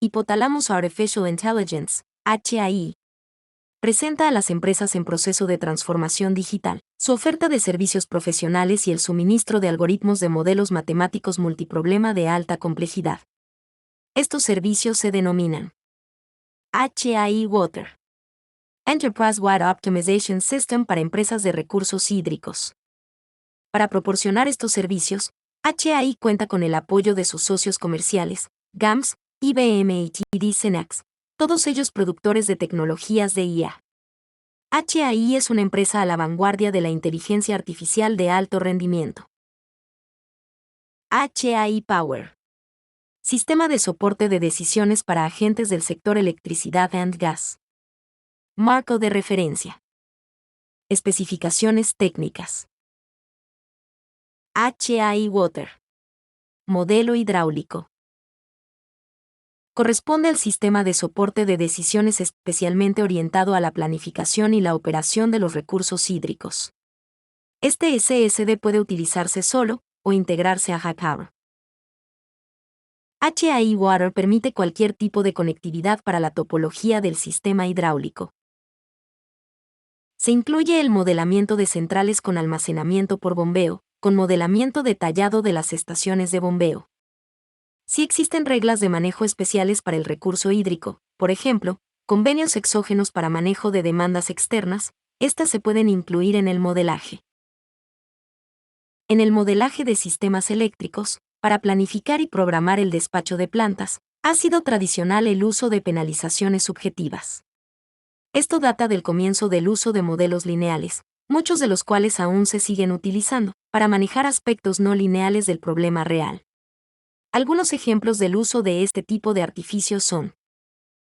Hypothalamus Artificial Intelligence, HAI, presenta a las empresas en proceso de transformación digital, su oferta de servicios profesionales y el suministro de algoritmos de modelos matemáticos multiproblema de alta complejidad. Estos servicios se denominan HAI Water, Enterprise Wide Optimization System para empresas de recursos hídricos. Para proporcionar estos servicios, HAI cuenta con el apoyo de sus socios comerciales, GAMS, IBM y TD SYNNEX, todos ellos productores de tecnologías de IA. HAI es una empresa a la vanguardia de la inteligencia artificial de alto rendimiento. HAI Power, sistema de soporte de decisiones para agentes del sector electricidad and gas. Marco de referencia. Especificaciones técnicas. HAI Water. Modelo hidráulico. Corresponde al sistema de soporte de decisiones especialmente orientado a la planificación y la operación de los recursos hídricos. Este SSD puede utilizarse solo o integrarse a HAI. HAI Water permite cualquier tipo de conectividad para la topología del sistema hidráulico. Se incluye el modelamiento de centrales con almacenamiento por bombeo, con modelamiento detallado de las estaciones de bombeo. Si existen reglas de manejo especiales para el recurso hídrico, por ejemplo, convenios exógenos para manejo de demandas externas, estas se pueden incluir en el modelaje. En el modelaje de sistemas eléctricos, para planificar y programar el despacho de plantas, ha sido tradicional el uso de penalizaciones subjetivas. Esto data del comienzo del uso de modelos lineales, muchos de los cuales aún se siguen utilizando, para manejar aspectos no lineales del problema real. Algunos ejemplos del uso de este tipo de artificios son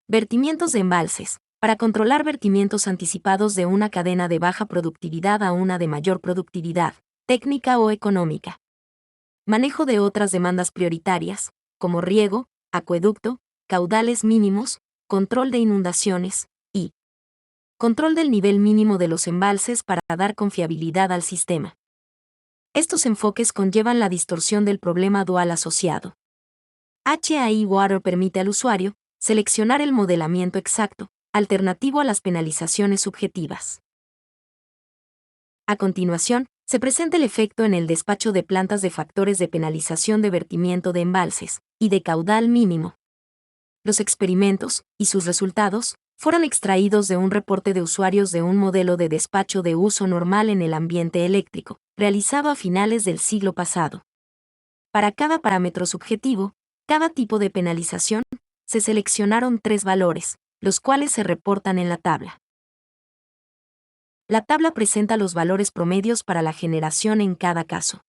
vertimientos de embalses, para controlar vertimientos anticipados de una cadena de baja productividad a una de mayor productividad, técnica o económica. Manejo de otras demandas prioritarias, como riego, acueducto, caudales mínimos, control de inundaciones y control del nivel mínimo de los embalses para dar confiabilidad al sistema. Estos enfoques conllevan la distorsión del problema dual asociado. HAI Water permite al usuario seleccionar el modelamiento exacto, alternativo a las penalizaciones subjetivas. A continuación, se presenta el efecto en el despacho de plantas de factores de penalización de vertimiento de embalses y de caudal mínimo. Los experimentos y sus resultados fueron extraídos de un reporte de usuarios de un modelo de despacho de uso normal en el ambiente eléctrico, realizado a finales del siglo pasado. Para cada parámetro subjetivo, cada tipo de penalización, se seleccionaron 3 valores, los cuales se reportan en la tabla. La tabla presenta los valores promedios para la generación en cada caso.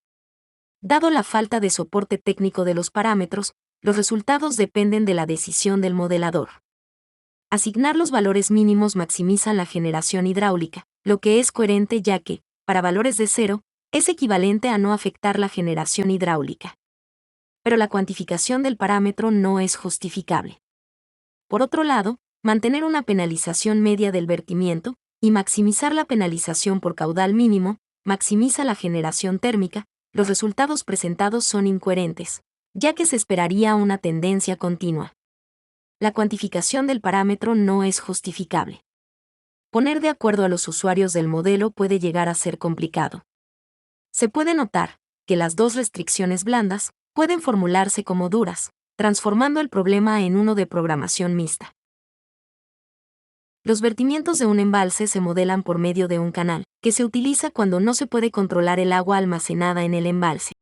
Dado la falta de soporte técnico de los parámetros, los resultados dependen de la decisión del modelador. Asignar los valores mínimos maximiza la generación hidráulica, lo que es coherente ya que, para valores de 0, es equivalente a no afectar la generación hidráulica. Pero la cuantificación del parámetro no es justificable. Por otro lado, mantener una penalización media del vertimiento y maximizar la penalización por caudal mínimo maximiza la generación térmica. Los resultados presentados son incoherentes, ya que se esperaría una tendencia continua. La cuantificación del parámetro no es justificable. Poner de acuerdo a los usuarios del modelo puede llegar a ser complicado. Se puede notar que las 2 restricciones blandas pueden formularse como duras, transformando el problema en uno de programación mixta. Los vertimientos de un embalse se modelan por medio de un canal, que se utiliza cuando no se puede controlar el agua almacenada en el embalse.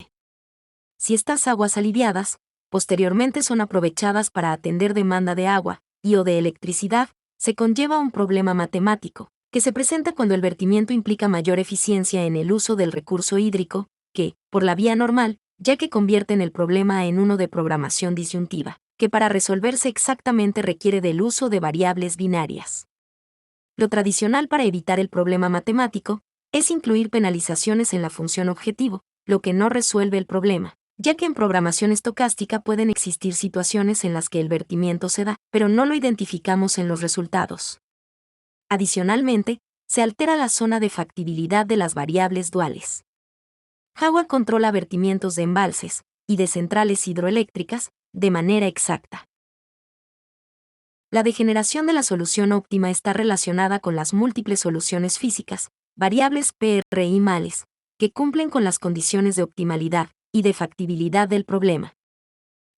Si estas aguas aliviadas, posteriormente son aprovechadas para atender demanda de agua y o de electricidad, se conlleva un problema matemático, que se presenta cuando el vertimiento implica mayor eficiencia en el uso del recurso hídrico, que, por la vía normal, ya que convierten el problema en uno de programación disyuntiva, que para resolverse exactamente requiere del uso de variables binarias. Lo tradicional para evitar el problema matemático es incluir penalizaciones en la función objetivo, lo que no resuelve el problema, ya que en programación estocástica pueden existir situaciones en las que el vertimiento se da, pero no lo identificamos en los resultados. Adicionalmente, se altera la zona de factibilidad de las variables duales. HAI controla vertimientos de embalses y de centrales hidroeléctricas de manera exacta. La degeneración de la solución óptima está relacionada con las múltiples soluciones físicas, variables PRI-males, que cumplen con las condiciones de optimalidad y de factibilidad del problema.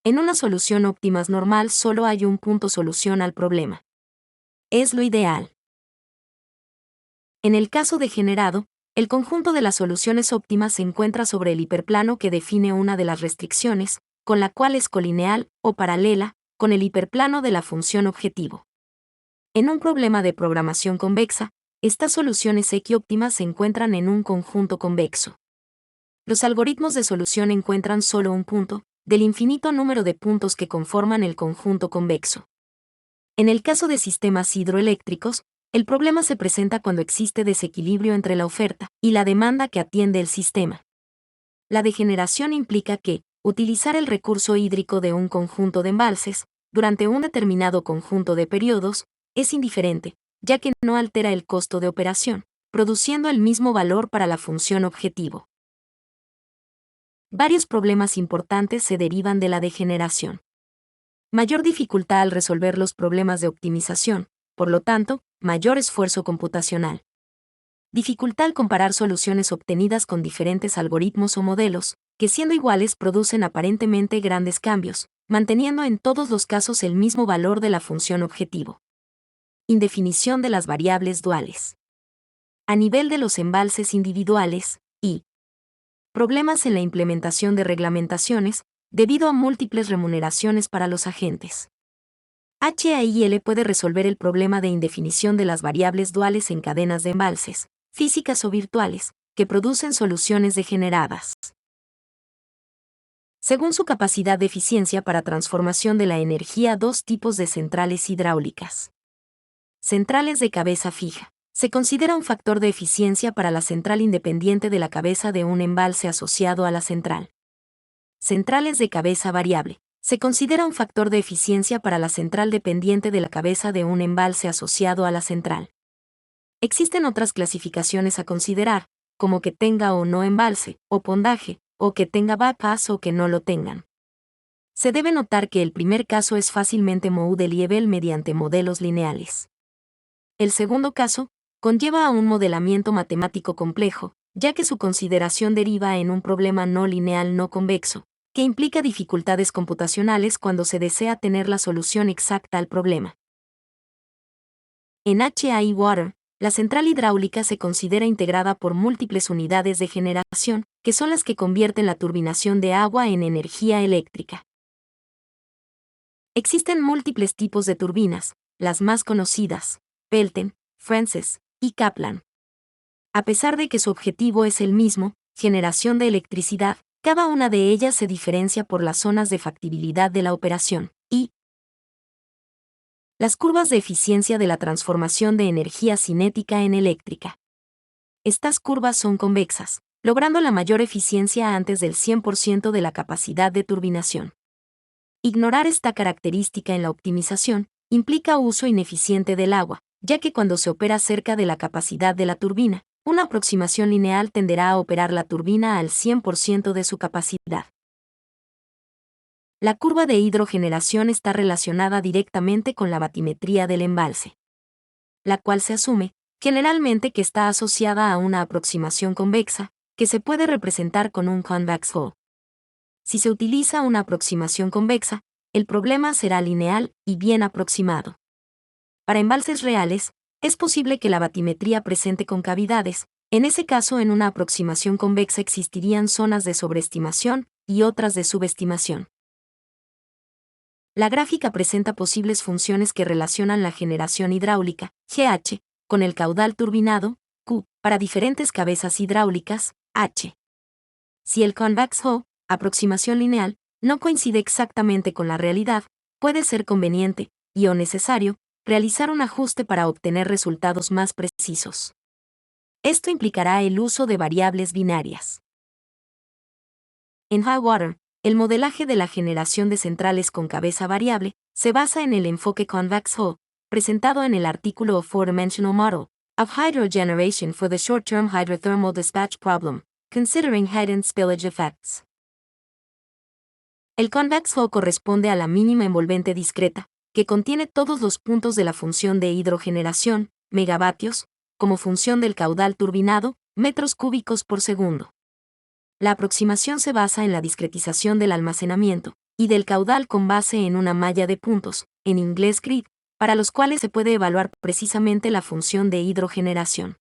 En una solución óptima normal solo hay un punto solución al problema. Es lo ideal. En el caso degenerado, el conjunto de las soluciones óptimas se encuentra sobre el hiperplano que define una de las restricciones, con la cual es colineal o paralela con el hiperplano de la función objetivo. En un problema de programación convexa, estas soluciones equióptimas se encuentran en un conjunto convexo. Los algoritmos de solución encuentran solo un punto, del infinito número de puntos que conforman el conjunto convexo. En el caso de sistemas hidroeléctricos, el problema se presenta cuando existe desequilibrio entre la oferta y la demanda que atiende el sistema. La degeneración implica que, utilizar el recurso hídrico de un conjunto de embalses, durante un determinado conjunto de periodos, es indiferente, ya que no altera el costo de operación, produciendo el mismo valor para la función objetivo. Varios problemas importantes se derivan de la degeneración. Mayor dificultad al resolver los problemas de optimización, por lo tanto, mayor esfuerzo computacional. Dificultad al comparar soluciones obtenidas con diferentes algoritmos o modelos, que siendo iguales producen aparentemente grandes cambios, manteniendo en todos los casos el mismo valor de la función objetivo. Indefinición de las variables duales. A nivel de los embalses individuales, y problemas en la implementación de reglamentaciones, debido a múltiples remuneraciones para los agentes. HAIL puede resolver el problema de indefinición de las variables duales en cadenas de embalses, físicas o virtuales, que producen soluciones degeneradas. Según su capacidad de eficiencia para transformación de la energía, dos tipos de centrales hidráulicas. Centrales de cabeza fija. Se considera un factor de eficiencia para la central independiente de la cabeza de un embalse asociado a la central. Centrales de cabeza variable. Se considera un factor de eficiencia para la central dependiente de la cabeza de un embalse asociado a la central. Existen otras clasificaciones a considerar, como que tenga o no embalse, o pondaje, o que tenga bypass o que no lo tengan. Se debe notar que el primer caso es fácilmente modelible mediante modelos lineales. El segundo caso conlleva a un modelamiento matemático complejo, ya que su consideración deriva en un problema no lineal no convexo, que implica dificultades computacionales cuando se desea tener la solución exacta al problema. En HI Water, la central hidráulica se considera integrada por múltiples unidades de generación, que son las que convierten la turbinación de agua en energía eléctrica. Existen múltiples tipos de turbinas, las más conocidas, Pelton, Francis y Kaplan. A pesar de que su objetivo es el mismo, generación de electricidad, cada una de ellas se diferencia por las zonas de factibilidad de la operación, y las curvas de eficiencia de la transformación de energía cinética en eléctrica. Estas curvas son convexas, logrando la mayor eficiencia antes del 100% de la capacidad de turbinación. Ignorar esta característica en la optimización implica uso ineficiente del agua, ya que cuando se opera cerca de la capacidad de la turbina, una aproximación lineal tenderá a operar la turbina al 100% de su capacidad. La curva de hidrogeneración está relacionada directamente con la batimetría del embalse, la cual se asume, generalmente, que está asociada a una aproximación convexa, que se puede representar con un convex hull. Si se utiliza una aproximación convexa, el problema será lineal y bien aproximado. Para embalses reales, es posible que la batimetría presente concavidades. En ese caso, en una aproximación convexa existirían zonas de sobreestimación y otras de subestimación. La gráfica presenta posibles funciones que relacionan la generación hidráulica, GH, con el caudal turbinado, Q, para diferentes cabezas hidráulicas, H. Si el convex hull, aproximación lineal, no coincide exactamente con la realidad, puede ser conveniente, y o necesario, realizar un ajuste para obtener resultados más precisos. Esto implicará el uso de variables binarias. En High Water, el modelaje de la generación de centrales con cabeza variable se basa en el enfoque convex hull, presentado en el artículo Four-Dimensional Model of Hydrogeneration for the Short-Term Hydrothermal Dispatch Problem, Considering Hidden Spillage Effects. El convex hull corresponde a la mínima envolvente discreta, que contiene todos los puntos de la función de hidrogeneración, megavatios, como función del caudal turbinado, metros cúbicos por segundo. La aproximación se basa en la discretización del almacenamiento y del caudal con base en una malla de puntos, en inglés grid, para los cuales se puede evaluar precisamente la función de hidrogeneración.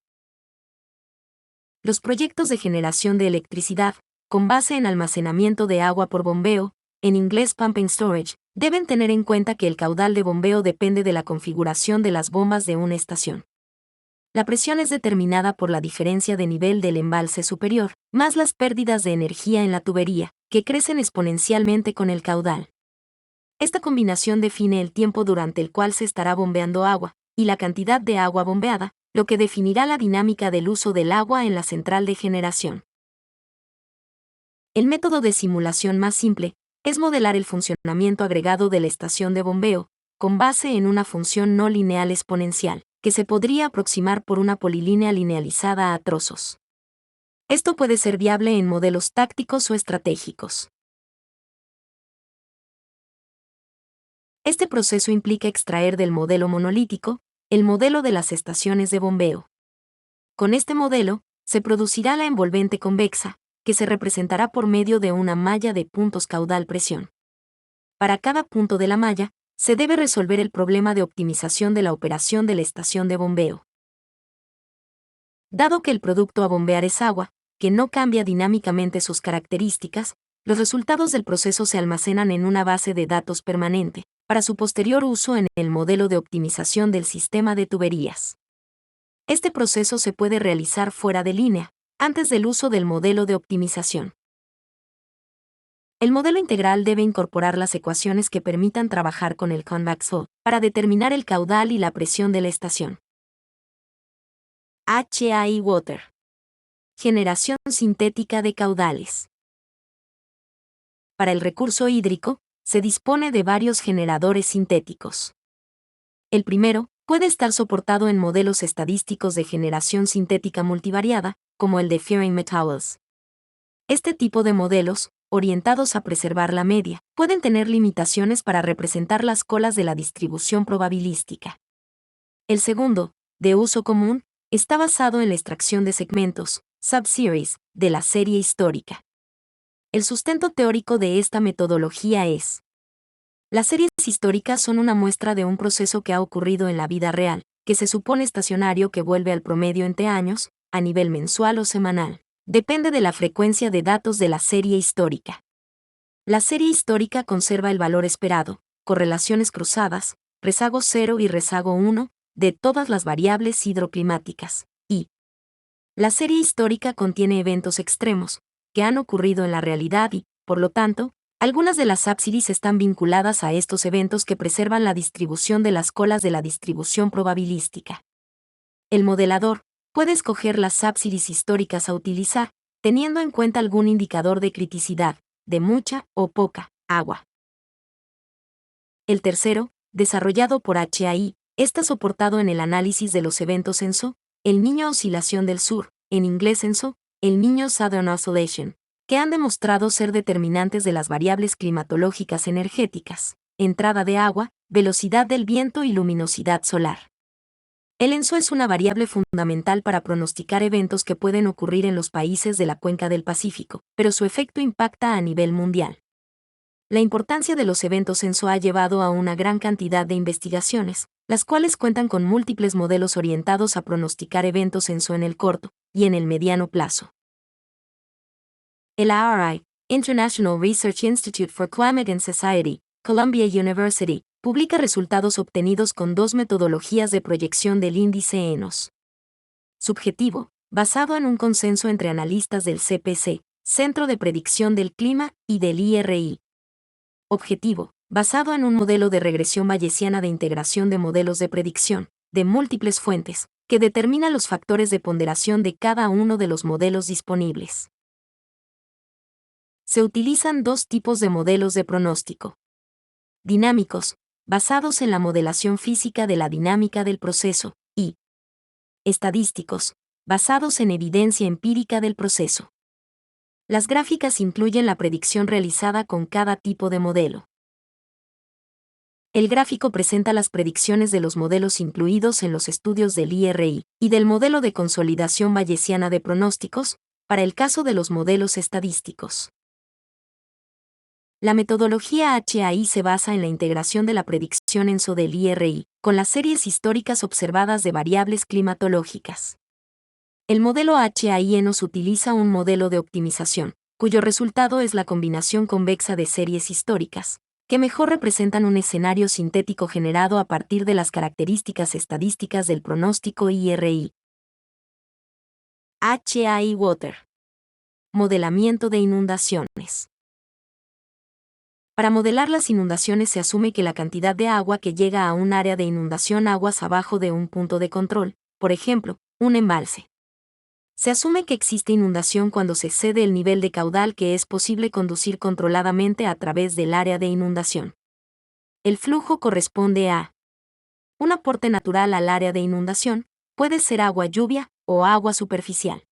Los proyectos de generación de electricidad, con base en almacenamiento de agua por bombeo, en inglés pump and storage, deben tener en cuenta que el caudal de bombeo depende de la configuración de las bombas de una estación. La presión es determinada por la diferencia de nivel del embalse superior, más las pérdidas de energía en la tubería, que crecen exponencialmente con el caudal. Esta combinación define el tiempo durante el cual se estará bombeando agua, y la cantidad de agua bombeada, lo que definirá la dinámica del uso del agua en la central de generación. El método de simulación más simple es modelar el funcionamiento agregado de la estación de bombeo, con base en una función no lineal exponencial, que se podría aproximar por una polilínea linealizada a trozos. Esto puede ser viable en modelos tácticos o estratégicos. Este proceso implica extraer del modelo monolítico el modelo de las estaciones de bombeo. Con este modelo, se producirá la envolvente convexa, que se representará por medio de una malla de puntos caudal-presión. Para cada punto de la malla, se debe resolver el problema de optimización de la operación de la estación de bombeo. Dado que el producto a bombear es agua, que no cambia dinámicamente sus características, los resultados del proceso se almacenan en una base de datos permanente, para su posterior uso en el modelo de optimización del sistema de tuberías. Este proceso se puede realizar fuera de línea, antes del uso del modelo de optimización. El modelo integral debe incorporar las ecuaciones que permitan trabajar con el convex flow para determinar el caudal y la presión de la estación. HAI Water. Generación sintética de caudales. Para el recurso hídrico, se dispone de varios generadores sintéticos. El primero puede estar soportado en modelos estadísticos de generación sintética multivariada, como el de Fearing-Metals. Este tipo de modelos, orientados a preservar la media, pueden tener limitaciones para representar las colas de la distribución probabilística. El segundo, de uso común, está basado en la extracción de segmentos, subseries, de la serie histórica. El sustento teórico de esta metodología es: las series históricas son una muestra de un proceso que ha ocurrido en la vida real, que se supone estacionario, que vuelve al promedio entre años, a nivel mensual o semanal. Depende de la frecuencia de datos de la serie histórica. La serie histórica conserva el valor esperado, correlaciones cruzadas, rezago 0 y rezago 1, de todas las variables hidroclimáticas, y la serie histórica contiene eventos extremos, que han ocurrido en la realidad y, por lo tanto, algunas de las subseries están vinculadas a estos eventos que preservan la distribución de las colas de la distribución probabilística. El modelador puede escoger las subseries históricas a utilizar, teniendo en cuenta algún indicador de criticidad, de mucha o poca agua. El tercero, desarrollado por HAI, está soportado en el análisis de los eventos ENSO, el Niño Oscilación del Sur, en inglés ENSO, el Niño Southern Oscillation, que han demostrado ser determinantes de las variables climatológicas energéticas, entrada de agua, velocidad del viento y luminosidad solar. El ENSO es una variable fundamental para pronosticar eventos que pueden ocurrir en los países de la cuenca del Pacífico, pero su efecto impacta a nivel mundial. La importancia de los eventos ENSO ha llevado a una gran cantidad de investigaciones, las cuales cuentan con múltiples modelos orientados a pronosticar eventos ENSO en el corto y en el mediano plazo. El IRI, International Research Institute for Climate and Society, Columbia University, publica resultados obtenidos con dos metodologías de proyección del índice ENOS. Subjetivo, basado en un consenso entre analistas del CPC, Centro de Predicción del Clima, y del IRI. Objetivo, basado en un modelo de regresión bayesiana de integración de modelos de predicción, de múltiples fuentes, que determina los factores de ponderación de cada uno de los modelos disponibles. Se utilizan dos tipos de modelos de pronóstico. Dinámicos, basados en la modelación física de la dinámica del proceso, y estadísticos, basados en evidencia empírica del proceso. Las gráficas incluyen la predicción realizada con cada tipo de modelo. El gráfico presenta las predicciones de los modelos incluidos en los estudios del IRI y del modelo de consolidación bayesiana de pronósticos, para el caso de los modelos estadísticos. La metodología HAI se basa en la integración de la predicción ENSO del IRI con las series históricas observadas de variables climatológicas. El modelo HAI-ENOS utiliza un modelo de optimización, cuyo resultado es la combinación convexa de series históricas, que mejor representan un escenario sintético generado a partir de las características estadísticas del pronóstico IRI. HAI Water. Modelamiento de inundaciones. Para modelar las inundaciones se asume que la cantidad de agua que llega a un área de inundación aguas abajo de un punto de control, por ejemplo, un embalse. Se asume que existe inundación cuando se excede el nivel de caudal que es posible conducir controladamente a través del área de inundación. El flujo corresponde a un aporte natural al área de inundación, puede ser agua lluvia o agua superficial,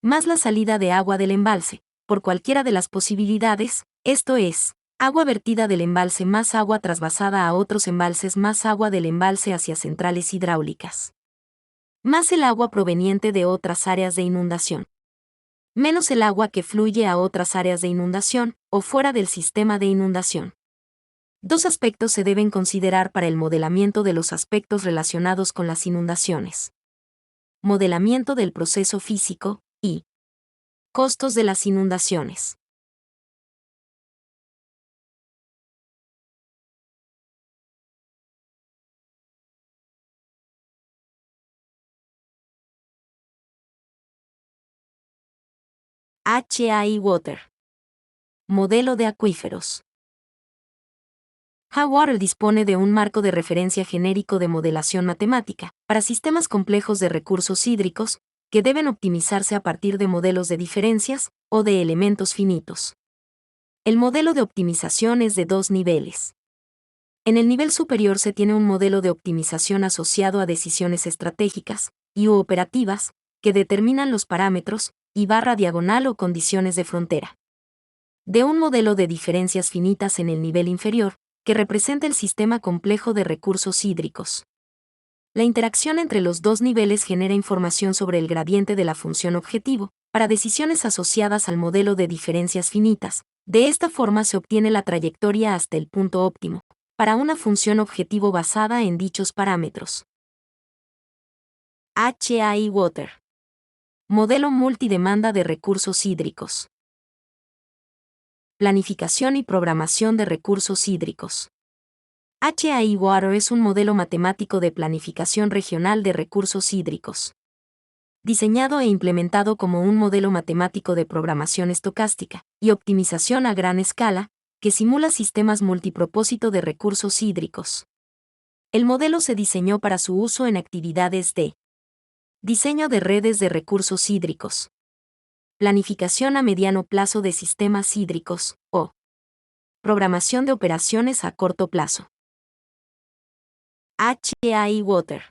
más la salida de agua del embalse, por cualquiera de las posibilidades, esto es, agua vertida del embalse más agua trasvasada a otros embalses más agua del embalse hacia centrales hidráulicas, más el agua proveniente de otras áreas de inundación, menos el agua que fluye a otras áreas de inundación o fuera del sistema de inundación. Dos aspectos se deben considerar para el modelamiento de los aspectos relacionados con las inundaciones. Modelamiento del proceso físico y costos de las inundaciones. HAI Water. Modelo de acuíferos. HAI-Water dispone de un marco de referencia genérico de modelación matemática para sistemas complejos de recursos hídricos que deben optimizarse a partir de modelos de diferencias o de elementos finitos. El modelo de optimización es de dos niveles. En el nivel superior se tiene un modelo de optimización asociado a decisiones estratégicas y u operativas que determinan los parámetros y barra diagonal o condiciones de frontera de un modelo de diferencias finitas en el nivel inferior, que representa el sistema complejo de recursos hídricos. La interacción entre los dos niveles genera información sobre el gradiente de la función objetivo, para decisiones asociadas al modelo de diferencias finitas. De esta forma se obtiene la trayectoria hasta el punto óptimo, para una función objetivo basada en dichos parámetros. HAI Water. Modelo multidemanda de recursos hídricos. Planificación y programación de recursos hídricos. HAI Water es un modelo matemático de planificación regional de recursos hídricos, diseñado e implementado como un modelo matemático de programación estocástica y optimización a gran escala, que simula sistemas multipropósito de recursos hídricos. El modelo se diseñó para su uso en actividades de diseño de redes de recursos hídricos, planificación a mediano plazo de sistemas hídricos, o programación de operaciones a corto plazo. HAI Water.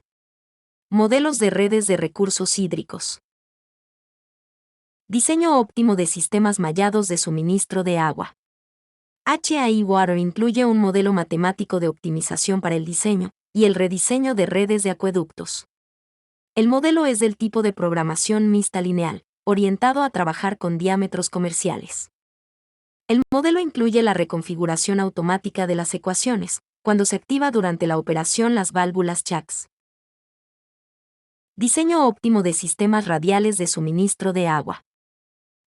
Modelos de redes de recursos hídricos. Diseño óptimo de sistemas mallados de suministro de agua. HAI Water incluye un modelo matemático de optimización para el diseño y el rediseño de redes de acueductos. El modelo es del tipo de programación mixta lineal, orientado a trabajar con diámetros comerciales. El modelo incluye la reconfiguración automática de las ecuaciones, cuando se activa durante la operación las válvulas CHACS. Diseño óptimo de sistemas radiales de suministro de agua.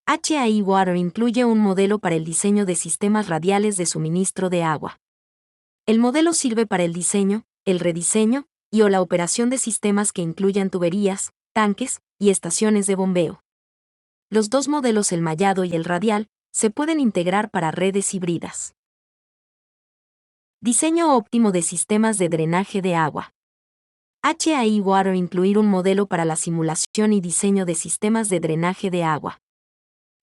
HAI Water incluye un modelo para el diseño de sistemas radiales de suministro de agua. El modelo sirve para el diseño, el rediseño y o la operación de sistemas que incluyan tuberías, tanques y estaciones de bombeo. Los dos modelos, el mallado y el radial, se pueden integrar para redes híbridas. Diseño óptimo de sistemas de drenaje de agua. HAI Water incluir un modelo para la simulación y diseño de sistemas de drenaje de agua.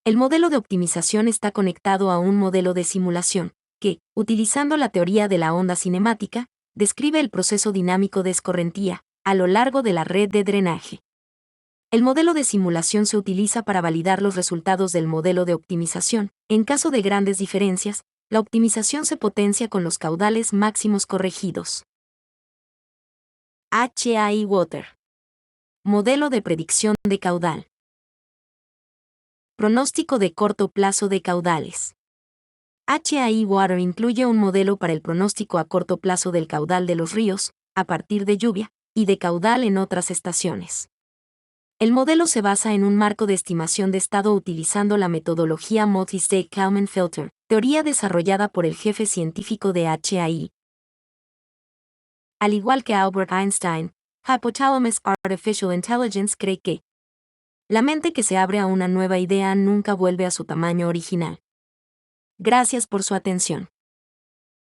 El modelo de optimización está conectado a un modelo de simulación, que, utilizando la teoría de la onda cinemática, describe el proceso dinámico de escorrentía a lo largo de la red de drenaje. El modelo de simulación se utiliza para validar los resultados del modelo de optimización, en caso de grandes diferencias, La optimización se potencia con los caudales máximos corregidos. HAI Water. Modelo de predicción de caudal. Pronóstico de corto plazo de caudales. HAI Water incluye un modelo para el pronóstico a corto plazo del caudal de los ríos, a partir de lluvia, y de caudal en otras estaciones. El modelo se basa en un marco de estimación de estado utilizando la metodología Multi-State Filter, teoría desarrollada por el jefe científico de HAI. Al igual que Albert Einstein, Hypothalamus Artificial Intelligence cree que la mente que se abre a una nueva idea nunca vuelve a su tamaño original. Gracias por su atención.